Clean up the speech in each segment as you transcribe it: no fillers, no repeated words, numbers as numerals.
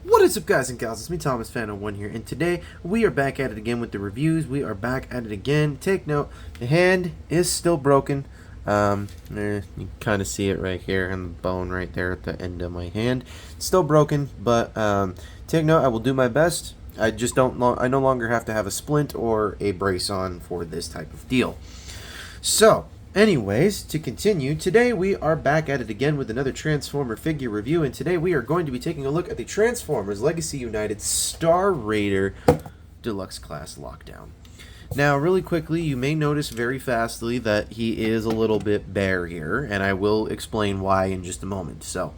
What is up, guys and gals? It's me, Thomas Fan01 here, and today we are back at it again with the reviews. We are back at it again. Take note, the hand is still broken. You kind of see it right here, and the bone right there at the end of my hand. It's still broken, but take note, I will do my best. I just don't. I no longer have to have a splint or a brace on for this type of deal. So, anyways, to continue, today we are back at it again with another Transformer figure review, and today we are going to be taking a look at the Transformers Legacy United Star Raider Deluxe Class Lockdown. Now, really quickly, you may notice very fastly that he is a little bit bare here, and I will explain why in just a moment. So,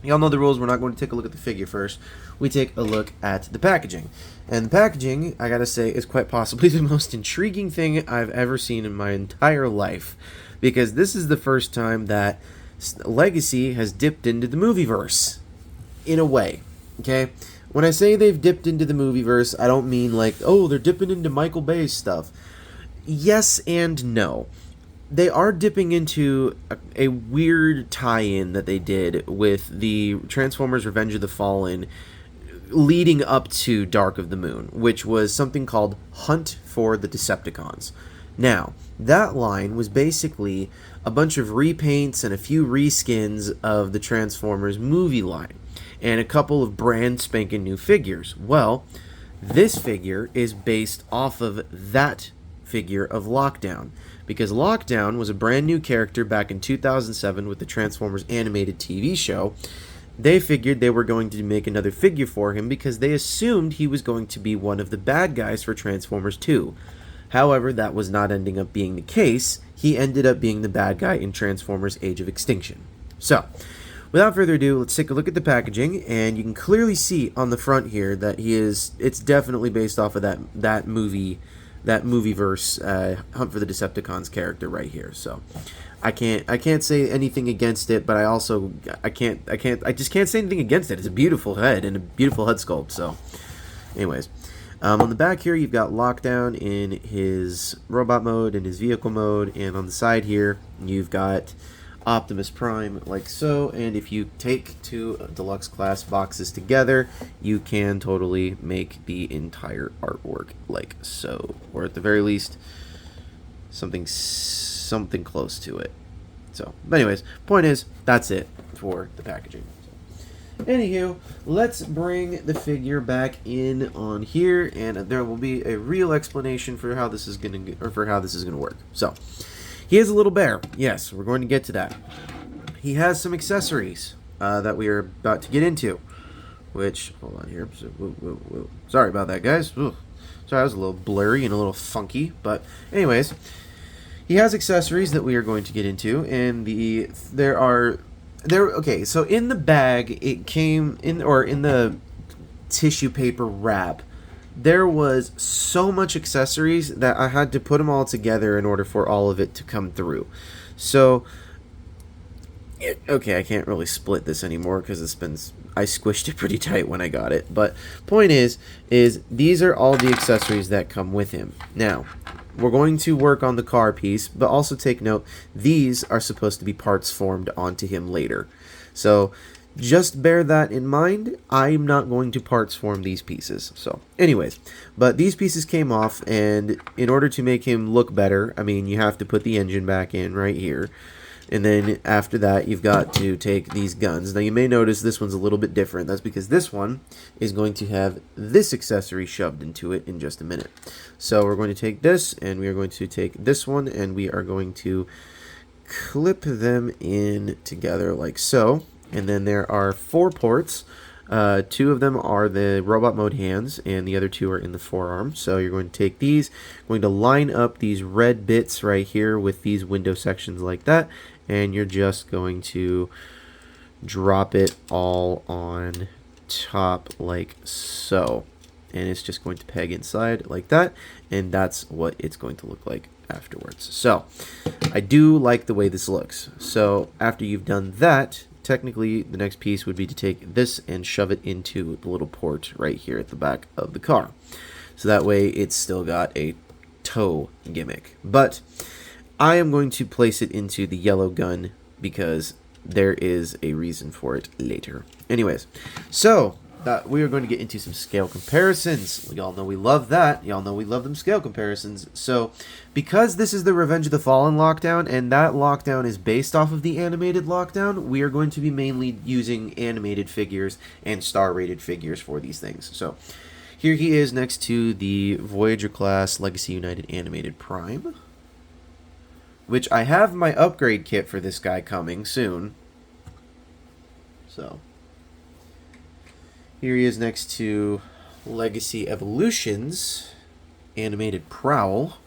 y'all know the rules. We're not going to take a look at the figure first. We take a look at the packaging. And the packaging, I gotta say, is quite possibly the most intriguing thing I've ever seen in my entire life. Because this is the first time that Legacy has dipped into the movieverse. In a way. Okay? When I say they've dipped into the movieverse, I don't mean like, oh, they're dipping into Michael Bay's stuff. Yes and no. They are dipping into a weird tie-in that they did with the Transformers Revenge of the Fallen leading up to Dark of the Moon, which was something called Hunt for the Decepticons. Now, that line was basically a bunch of repaints and a few reskins of the Transformers movie line, and a couple of brand spanking new figures. Well, this figure is based off of that figure of Lockdown, because Lockdown was a brand new character back in 2007 with the Transformers animated TV show. They figured they were going to make another figure for him because they assumed he was going to be one of the bad guys for Transformers 2. However, that was not ending up being the case. He ended up being the bad guy in Transformers Age of Extinction. So, without further ado, let's take a look at the packaging, and you can clearly see on the front here that it's definitely based off of that movieverse Hunt for the Decepticons character right here. So, I can't say anything against it, but I just can't say anything against it. It's a beautiful head and a beautiful head sculpt. So, anyways, on the back here you've got Lockdown in his robot mode and his vehicle mode, and on the side here you've got Optimus Prime like so. And if you take two deluxe class boxes together, you can totally make the entire artwork like so, or at the very least something close to it. So, but anyways, point is, that's it for the packaging. So, anywho, let's bring the figure back in on here, and there will be a real explanation for how this is gonna work. So, he is a little bare. Yes, we're going to get to that. He has some accessories that we are about to get into. Which, hold on here. So, whoa. Sorry about that, guys. Sorry, I was a little blurry and a little funky, but anyways. He has accessories that we are going to get into, and okay, so in the bag it came in, or in the tissue paper wrap, there was so much accessories that I had to put them all together in order for all of it to come through. So okay, I can't really split this anymore because I squished it pretty tight when I got it, but point is these are all the accessories that come with him. Now, we're going to work on the car piece, but also take note, these are supposed to be parts formed onto him later. So, just bear that in mind. I'm not going to parts form these pieces. So, anyways, but these pieces came off, and in order to make him look better, I mean, you have to put the engine back in right here. And then after that, you've got to take these guns. Now, you may notice this one's a little bit different. That's because this one is going to have this accessory shoved into it in just a minute. So we're going to take this, and we are going to take this one, and we are going to clip them in together like so. And then there are 4 ports. 2 of them are the robot mode hands, and the other 2 are in the forearm. So you're going to take these, going to line up these red bits right here with these window sections like that, and you're just going to drop it all on top like so. And it's just going to peg inside like that, and that's what it's going to look like afterwards. So I do like the way this looks. So after you've done that, technically the next piece would be to take this and shove it into the little port right here at the back of the car. So that way it's still got a tow gimmick. But I am going to place it into the yellow gun because there is a reason for it later. Anyways, so that we are going to get into some scale comparisons. Y'all know we love that. Y'all know we love them scale comparisons. So, because this is the Revenge of the Fallen lockdown, and that lockdown is based off of the animated lockdown, we are going to be mainly using animated figures and star-rated figures for these things. So, here he is next to the Voyager class Legacy United Animated Prime, which I have my upgrade kit for this guy coming soon. So, here he is next to Legacy Evolutions Animated Prowl.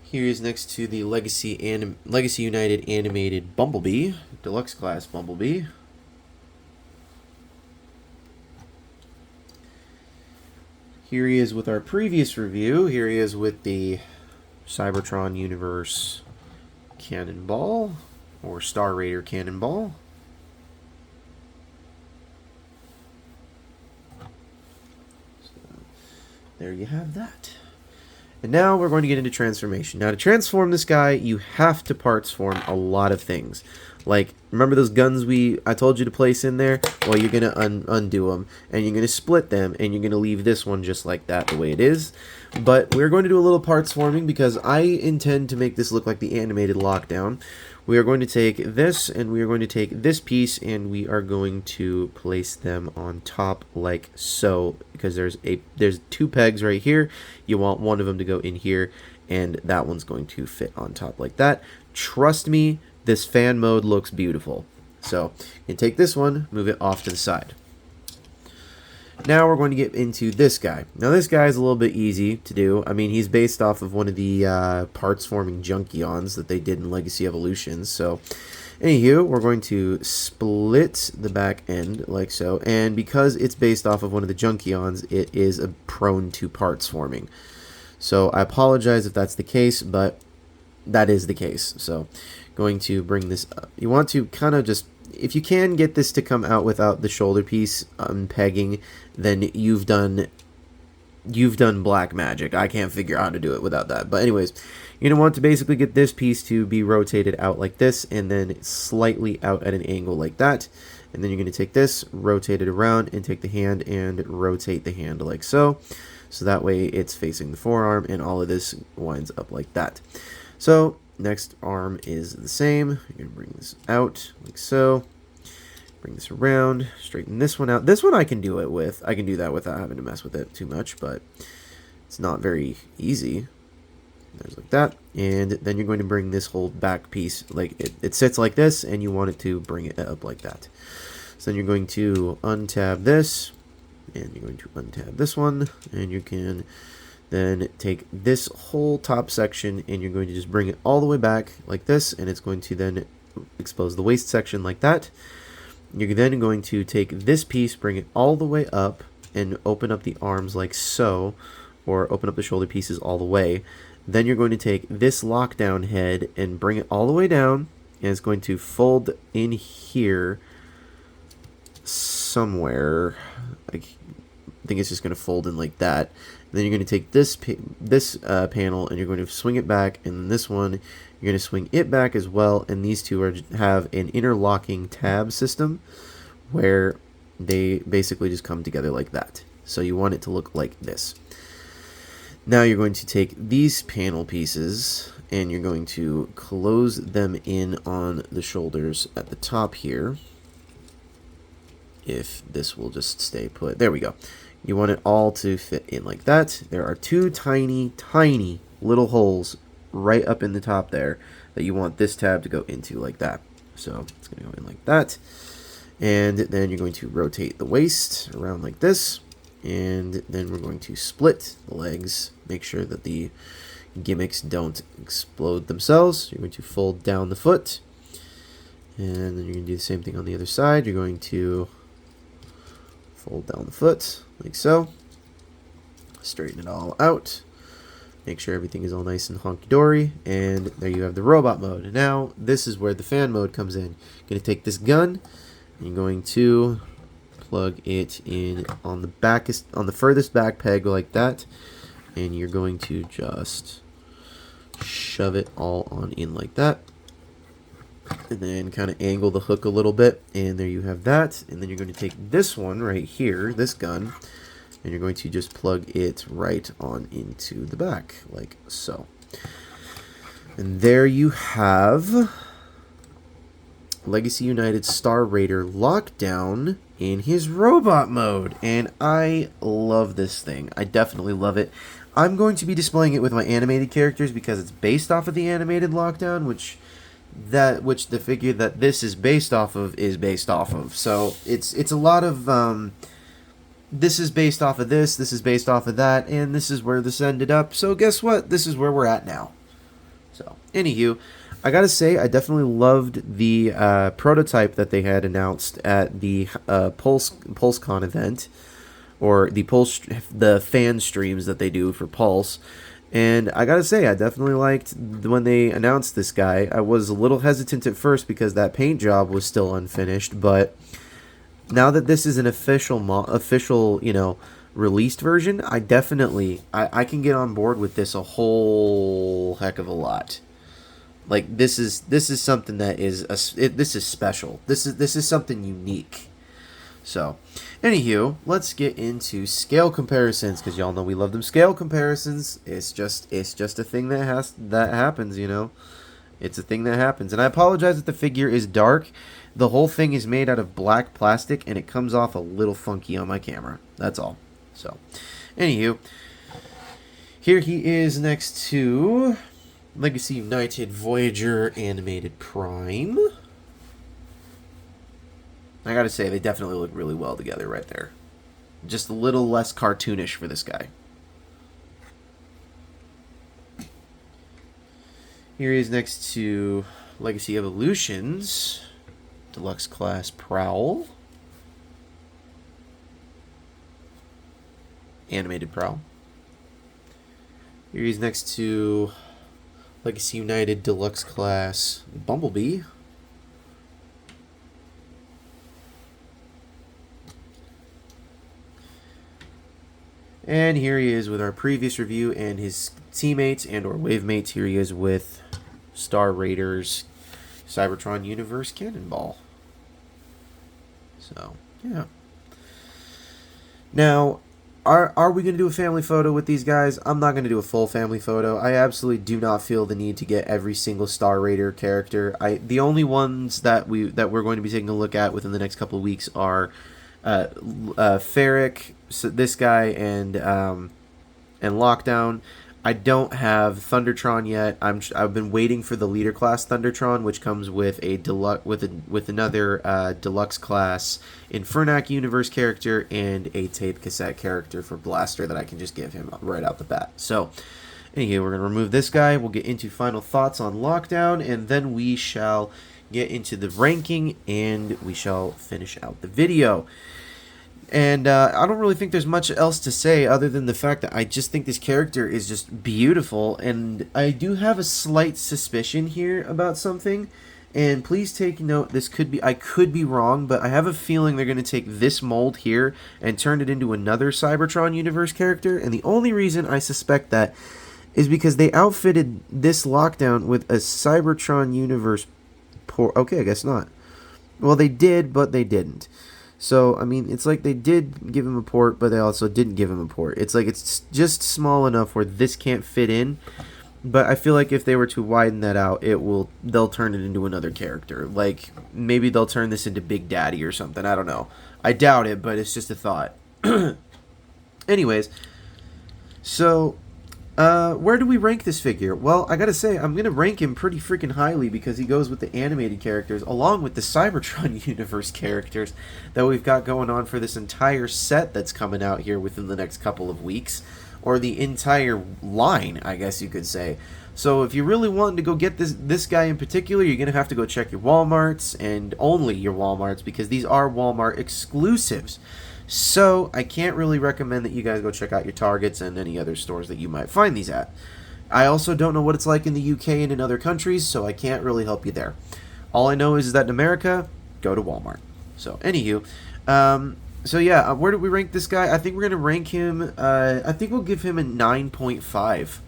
Here he is next to the Legacy United Animated Bumblebee, Deluxe class Bumblebee. Here he is with our previous review. Here he is with the Cybertron Universe Cannonball, or Star Raider Cannonball. So, there you have that. And now we're going to get into transformation. Now, to transform this guy, you have to parts form a lot of things. Like, remember those guns I told you to place in there? Well, you're going to undo them, and you're going to split them, and you're going to leave this one just like that, the way it is. But we're going to do a little parts forming because I intend to make this look like the animated lockdown. We are going to take this, and we are going to take this piece, and we are going to place them on top like so, because there's two pegs right here. You want one of them to go in here, and that one's going to fit on top like that. Trust me, this fan mode looks beautiful. So, you can take this one, move it off to the side. Now we're going to get into this guy. Now this guy is a little bit easy to do. I mean, he's based off of one of the parts forming Junkions that they did in Legacy Evolutions. So, anywho, we're going to split the back end like so. And because it's based off of one of the Junkions, it is prone to parts forming. So, I apologize if that's the case, but that is the case. So, going to bring this up. You want to kind of just, if you can get this to come out without the shoulder piece pegging, then you've done black magic. I can't figure out how to do it without that. But anyways, you're going to want to basically get this piece to be rotated out like this, and then slightly out at an angle like that. And then you're going to take this, rotate it around, and take the hand and rotate the hand like so. So that way it's facing the forearm, and all of this winds up like that. So next arm is the same. You're going to bring this out like so. Bring this around, straighten this one out. This one I can do it with. I can do that without having to mess with it too much, but it's not very easy. There's like that. And then you're going to bring this whole back piece, like it sits like this, and you want it to bring it up like that. So then you're going to untab this, and you're going to untab this one, and you can then take this whole top section, and you're going to just bring it all the way back like this, and it's going to then expose the waist section like that. You're then going to take this piece, bring it all the way up, and open up the arms like so, or open up the shoulder pieces all the way. Then you're going to take this lockdown head and bring it all the way down, and it's going to fold in here somewhere. I think it's just going to fold in like that. And then you're going to take this panel, and you're going to swing it back, and this one you're going to swing it back as well, and these two have an interlocking tab system where they basically just come together like that. So you want it to look like this. Now you're going to take these panel pieces, and you're going to close them in on the shoulders at the top here. If this will just stay put. There we go. You want it all to fit in like that. There are two tiny, tiny little holes right up in the top there that you want this tab to go into like that. So it's going to go in like that. And then you're going to rotate the waist around like this. And then we're going to split the legs. Make sure that the gimmicks don't explode themselves. You're going to fold down the foot. And then you're going to do the same thing on the other side. You're going to fold down the foot like so. Straighten it all out. Make sure everything is all nice and honky-dory, and there you have the robot mode. And now, this is where the fan mode comes in. You're going to take this gun, and you're going to plug it in on the furthest back peg like that, and you're going to just shove it all on in like that. and then kind of angle the hook a little bit, and there you have that. And then you're going to take this one right here, this gun, and you're going to just plug it right on into the back, like so. And there you have Legacy United Star Raider Lockdown in his robot mode, and I love this thing. I definitely love it. I'm going to be displaying it with my animated characters because it's based off of the animated Lockdown, which the figure that this is based off of is based off of. So it's a lot of this is based off of this is based off of that, and this is where this ended up. So guess what? This is where we're at now. So anywho, I gotta say, I definitely loved the prototype that they had announced at the PulseCon event, or the fan streams that they do for Pulse. And I gotta say, I definitely liked when they announced this guy. I was a little hesitant at first because that paint job was still unfinished, but now that this is an official, you know, released version, I definitely I can get on board with this a whole heck of a lot. Like this is something that is this is special. This is something unique. So, anywho, let's get into scale comparisons, because y'all know we love them scale comparisons. It's just a thing that happens, you know. It's a thing that happens. And I apologize if the figure is dark. The whole thing is made out of black plastic, and it comes off a little funky on my camera. That's all. So, anywho, here he is next to Legacy United Voyager Animated Prime. I gotta say, they definitely look really well together right there. Just a little less cartoonish for this guy. Here he is next to Legacy Evolutions Deluxe Class Prowl. Animated Prowl. Here he's next to Legacy United Deluxe Class Bumblebee. And here he is with our previous review and his teammates and or wave mates. Here he is with Star Raiders Cybertron Universe Cannonball. So, yeah. Now, are we going to do a family photo with these guys? I'm not going to do a full family photo. I absolutely do not feel the need to get every single Star Raider character. The only ones that we're going to be taking a look at within the next couple of weeks are Ferric, so this guy, and Lockdown. I don't have Thundertron yet. I've been waiting for the leader class Thundertron, which comes with a deluxe with another deluxe class Infernac universe character and a tape cassette character for Blaster that I can just give him right out the bat. So, anyway, we're gonna remove this guy. We'll get into final thoughts on Lockdown, and then we shall get into the ranking, and we shall finish out the video. And I don't really think there's much else to say other than the fact that I just think this character is just beautiful. And I do have a slight suspicion here about something. And please take note, I could be wrong, but I have a feeling they're going to take this mold here and turn it into another Cybertron universe character. And the only reason I suspect that is because they outfitted this Lockdown with a Cybertron universe port. Okay, I guess not. Well, they did, but they didn't. So, I mean, it's like they did give him a port, but they also didn't give him a port. It's like it's just small enough where this can't fit in. But I feel like if they were to widen that out, they'll turn it into another character. Like, maybe they'll turn this into Big Daddy or something. I don't know. I doubt it, but it's just a thought. Anyways, so where do we rank this figure? Well, I gotta say, I'm gonna rank him pretty freaking highly because he goes with the animated characters along with the Cybertron universe characters that we've got going on for this entire set that's coming out here within the next couple of weeks, or the entire line, I guess you could say. So if you really want to go get this guy in particular, you're gonna have to go check your Walmarts, and only your Walmarts, because these are Walmart exclusives. So, I can't really recommend that you guys go check out your Targets and any other stores that you might find these at. I also don't know what it's like in the UK and in other countries, so I can't really help you there. All I know is that in America, go to Walmart. So, anywho, so yeah, where do we rank this guy? I think we're going to rank him, I think we'll give him a 9.5.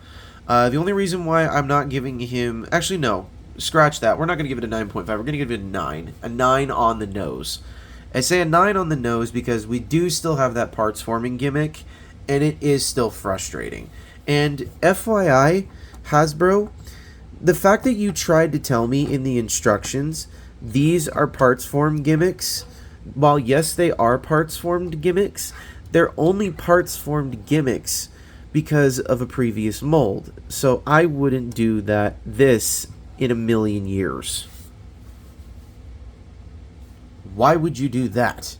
The only reason why I'm not giving him, actually no, scratch that. We're not going to give it a 9.5. We're going to give it a 9. A 9 on the nose. I say a 9 on the nose because we do still have that parts forming gimmick, and it is still frustrating. And FYI, Hasbro, the fact that you tried to tell me in the instructions these are parts form gimmicks, while yes, they are parts formed gimmicks, they're only parts formed gimmicks because of a previous mold. So I wouldn't do this in a million years. Why would you do that?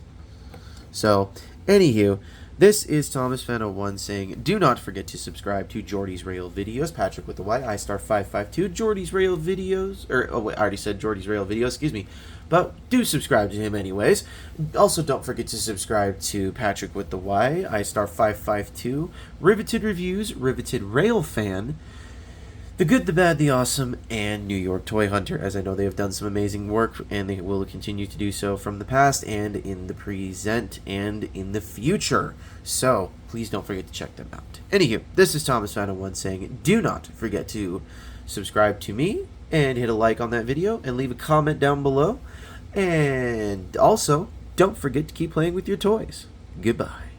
So, anywho, this is Thomas Fan 01 saying, do not forget to subscribe to Jordy's Rail Videos. Patrick with the Y, iStar552, Jordy's Rail Videos, I already said Jordy's Rail Videos, excuse me. But do subscribe to him anyways. Also, don't forget to subscribe to Patrick with the Y, iStar552, Riveted Reviews, Riveted Rail Fan, The Good, the Bad, the Awesome, and New York Toy Hunter, as I know they have done some amazing work, and they will continue to do so from the past and in the present and in the future. So, please don't forget to check them out. Anywho, this is Thomas Fan 01 saying, do not forget to subscribe to me, and hit a like on that video, and leave a comment down below. And also, don't forget to keep playing with your toys. Goodbye.